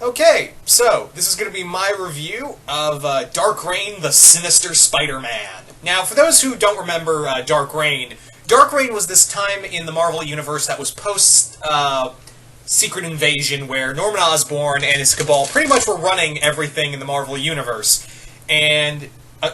Okay, so this is going to be my review of Dark Reign, the Sinister Spider-Man. Now, for those who don't remember Dark Reign was this time in the Marvel Universe that was post Secret Invasion, where Norman Osborn and his cabal pretty much were running everything in the Marvel Universe. And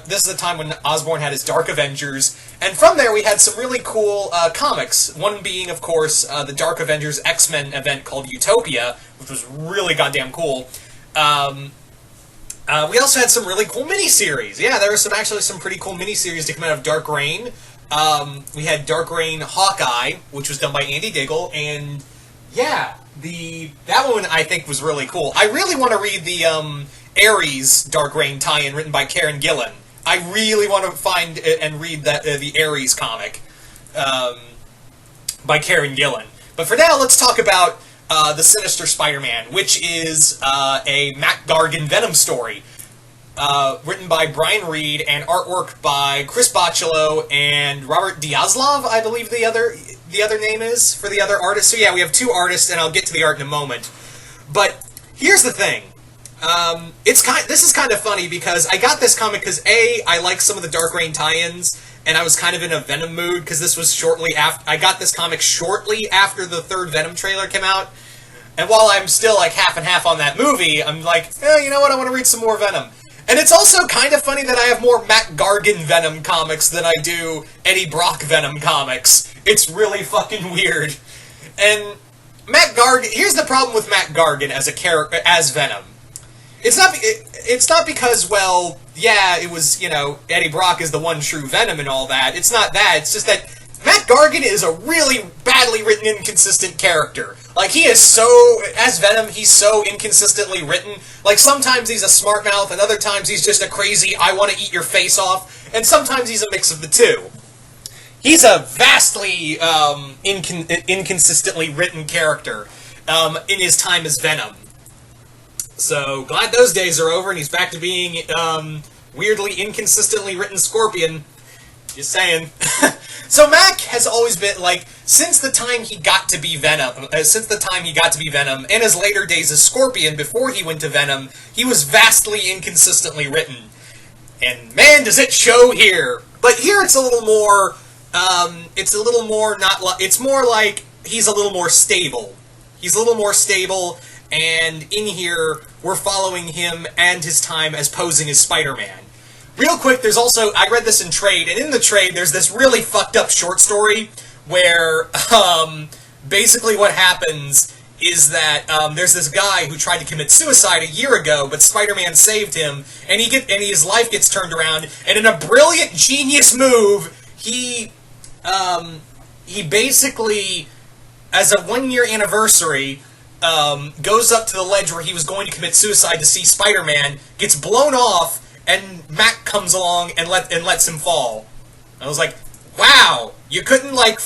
this is the time when Osborn had his Dark Avengers, and from there we had some really cool comics. One being, of course, the Dark Avengers X-Men event called Utopia, which was really goddamn cool. We also had some really cool miniseries. Yeah, there were actually some pretty cool miniseries to come out of Dark Reign. We had Dark Reign Hawkeye, which was done by Andy Diggle, and yeah, that one I think was really cool. I really want to read the Ares Dark Reign tie-in written by Karen Gillan. I really want to find and read the Ares comic by Karen Gillan. But for now, let's talk about the Sinister Spider-Man, which is a Matt Gargan Venom story written by Brian Reed and artwork by Chris Bocciolo and Robert Diazlov, I believe the other name is for the other artist. So yeah, we have two artists, and I'll get to the art in a moment. But here's the thing. This is kind of funny because I got this comic because I like some of the Dark Reign tie-ins, and I was kind of in a Venom mood because this was shortly after I got this comic shortly after the third Venom trailer came out. And while I'm still like half and half on that movie, I'm like, you know what? I want to read some more Venom. And it's also kind of funny that I have more Matt Gargan Venom comics than I do Eddie Brock Venom comics. It's really fucking weird. And Matt Gargan, here's the problem with Matt Gargan as a character as Venom. It's not because, well, yeah, it was, Eddie Brock is the one true Venom and all that. It's not that. It's just that Matt Gargan is a really badly written, inconsistent character. Like, he is so, as Venom, he's so inconsistently written. Like, sometimes he's a smart mouth, and other times he's just a crazy, I want to eat your face off, and sometimes he's a mix of the two. He's a vastly inconsistently written character in his time as Venom. So, glad those days are over, and he's back to being weirdly, inconsistently written Scorpion. Just saying. So Mac has always been, like, since the time he got to be Venom, and his later days as Scorpion, before he went to Venom, he was vastly inconsistently written. And man, does it show here! But here it's a little more, it's more like he's a little more stable. He's a little more stable, and in here, we're following him and his time as posing as Spider-Man. Real quick, there's also, I read this in trade, and in the trade, there's this really fucked up short story where, basically what happens is that, there's this guy who tried to commit suicide a year ago, but Spider-Man saved him, and his life gets turned around, and in a brilliant, genius move, he basically, as a 1-year anniversary, goes up to the ledge where he was going to commit suicide to see Spider-Man, gets blown off, and Mac comes along and lets him fall. I was like, wow, you couldn't, like,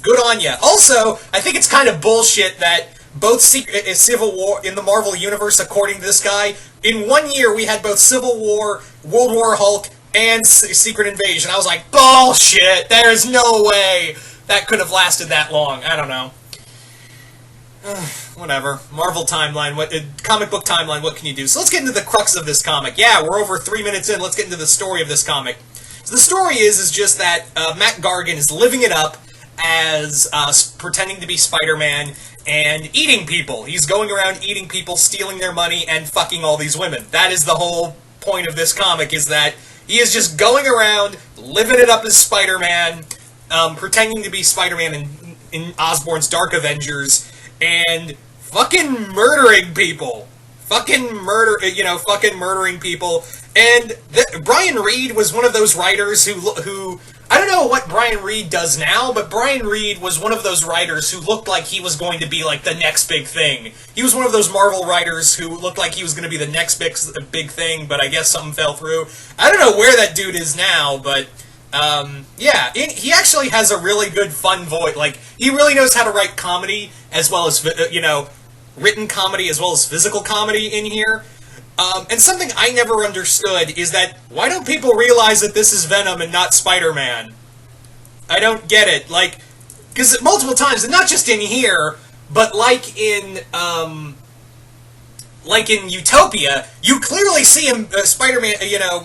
good on ya. Also, I think it's kind of bullshit that both Civil War, in the Marvel Universe, according to this guy, in 1 year we had both Civil War, World War Hulk, and Secret Invasion. I was like, bullshit, there's no way that could have lasted that long. I don't know. Whatever. Marvel timeline, comic book timeline, what can you do? So let's get into the crux of this comic. Yeah, we're over 3 minutes in, let's get into the story of this comic. So the story is just that Matt Gargan is living it up as pretending to be Spider-Man and eating people. He's going around eating people, stealing their money, and fucking all these women. That is the whole point of this comic, is that he is just going around, living it up as Spider-Man, pretending to be Spider-Man in Osborn's Dark Avengers, and fucking murdering people. Fucking murdering people. And Brian Reed was one of those writers who I don't know what Brian Reed does now, but Brian Reed was one of those writers who looked like he was going to be like the next big thing. He was one of those Marvel writers who looked like he was going to be the next big thing, but I guess something fell through. I don't know where that dude is now, but yeah, he actually has a really good, fun voice. Like, he really knows how to write comedy, as well as, written comedy, as well as physical comedy in here. And something I never understood is that, why don't people realize that this is Venom and not Spider-Man? I don't get it. Like, because multiple times, and not just in here, but like in, like in Utopia, you clearly see him, Spider-Man,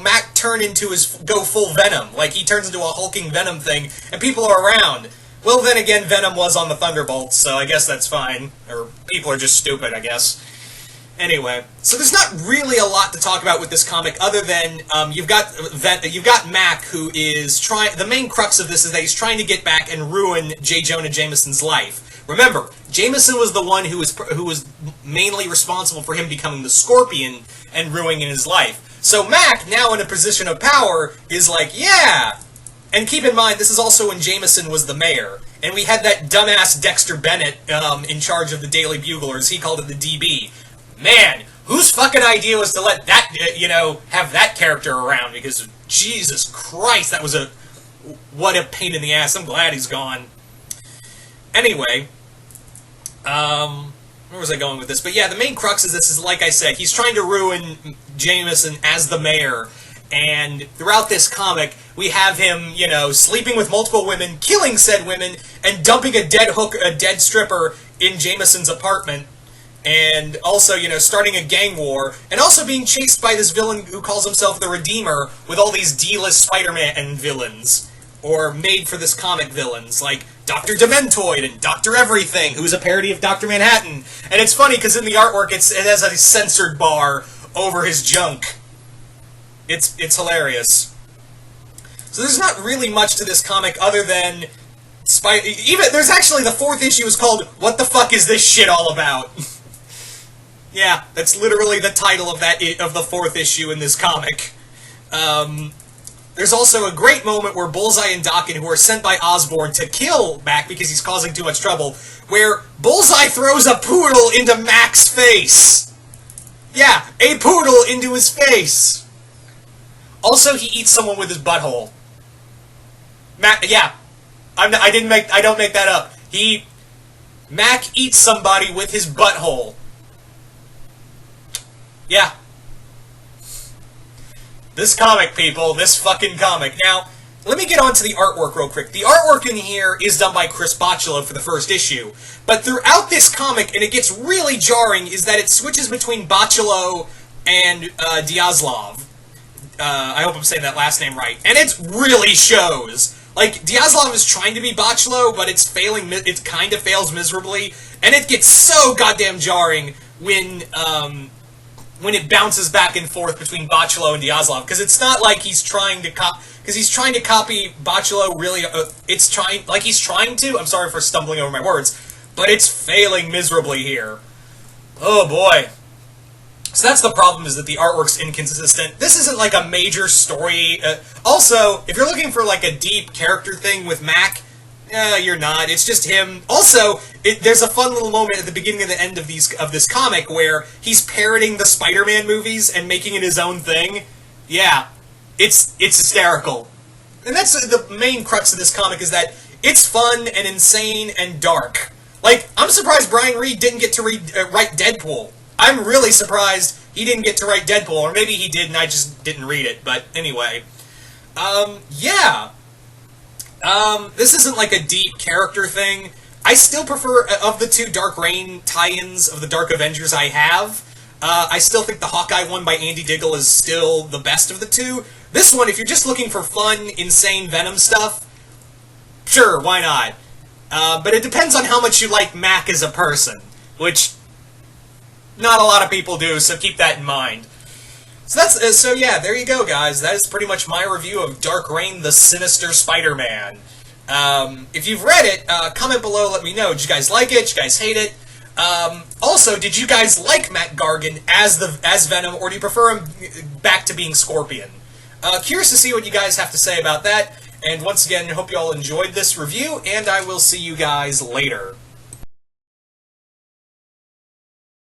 Mac turn into go full Venom. Like, he turns into a hulking Venom thing, and people are around. Well, then again, Venom was on the Thunderbolts, so I guess that's fine. Or people are just stupid, I guess. Anyway, so there's not really a lot to talk about with this comic, other than you've got Mac, who is trying. The main crux of this is that he's trying to get back and ruin J. Jonah Jameson's life. Remember, Jameson was the one who was mainly responsible for him becoming the Scorpion and ruining his life. So Mac, now in a position of power, is like, yeah! And keep in mind, this is also when Jameson was the mayor. And we had that dumbass Dexter Bennett in charge of the Daily Buglers. He called it the DB. Man, whose fucking idea was to let that, have that character around? Because, Jesus Christ, that was what a pain in the ass. I'm glad he's gone. Anyway, where was I going with this? But yeah, the main crux of this is, like I said, he's trying to ruin Jameson as the mayor, and throughout this comic, we have him, sleeping with multiple women, killing said women, and dumping a dead stripper in Jameson's apartment, and also, starting a gang war, and also being chased by this villain who calls himself the Redeemer, with all these D-list Spider-Man villains, or made for this comic villains, like Dr. Dementoid and Dr. Everything, who's a parody of Dr. Manhattan. And it's funny, because in the artwork, it has a censored bar over his junk. It's hilarious. So there's not really much to this comic other than... there's actually the 4th issue is called, What the Fuck Is This Shit All About? Yeah, that's literally the title of the 4th issue in this comic. There's also a great moment where Bullseye and Daken, who are sent by Osborn to kill Mac because he's causing too much trouble, where Bullseye throws a poodle into Mac's face. Yeah, a poodle into his face. Also, he eats someone with his butthole. Yeah, I don't make that up. Mac eats somebody with his butthole. Yeah. This comic, people. This fucking comic. Now, let me get on to the artwork real quick. The artwork in here is done by Chris Bachalo for the first issue. But throughout this comic, and it gets really jarring, is that it switches between Bachalo and Diazlov. I hope I'm saying that last name right. And it really shows. Like, Diazlov is trying to be Bachalo, but it's failing. It kind of fails miserably. And it gets so goddamn jarring when it bounces back and forth between Bachalo and Diazlov, because it's not like he's trying to copy Bachalo. Really, he's trying to. I'm sorry for stumbling over my words, but it's failing miserably here. Oh boy. So that's the problem, is that the artwork's inconsistent. This isn't like a major story. Also, if you're looking for like a deep character thing with Mac, you're not. It's just him. Also, there's a fun little moment at the beginning and the end of this comic where he's parroting the Spider-Man movies and making it his own thing. Yeah, it's hysterical. And that's the main crux of this comic, is that it's fun and insane and dark. Like, I'm surprised Brian Reed didn't get to write Deadpool. I'm really surprised he didn't get to write Deadpool, or maybe he did and I just didn't read it. But anyway, yeah. This isn't like a deep character thing. I still prefer, of the 2 Dark Reign tie-ins of the Dark Avengers I have, I still think the Hawkeye one by Andy Diggle is still the best of the 2. This one, if you're just looking for fun, insane Venom stuff, sure, why not? But it depends on how much you like Mac as a person, which not a lot of people do, so keep that in mind. So yeah, there you go, guys. That is pretty much my review of Dark Reign, the Sinister Spider-Man. If you've read it, comment below, let me know. Did you guys like it? Did you guys hate it? Also, did you guys like Mac Gargan as Venom, or do you prefer him back to being Scorpion? Curious to see what you guys have to say about that. And once again, hope you all enjoyed this review, and I will see you guys later.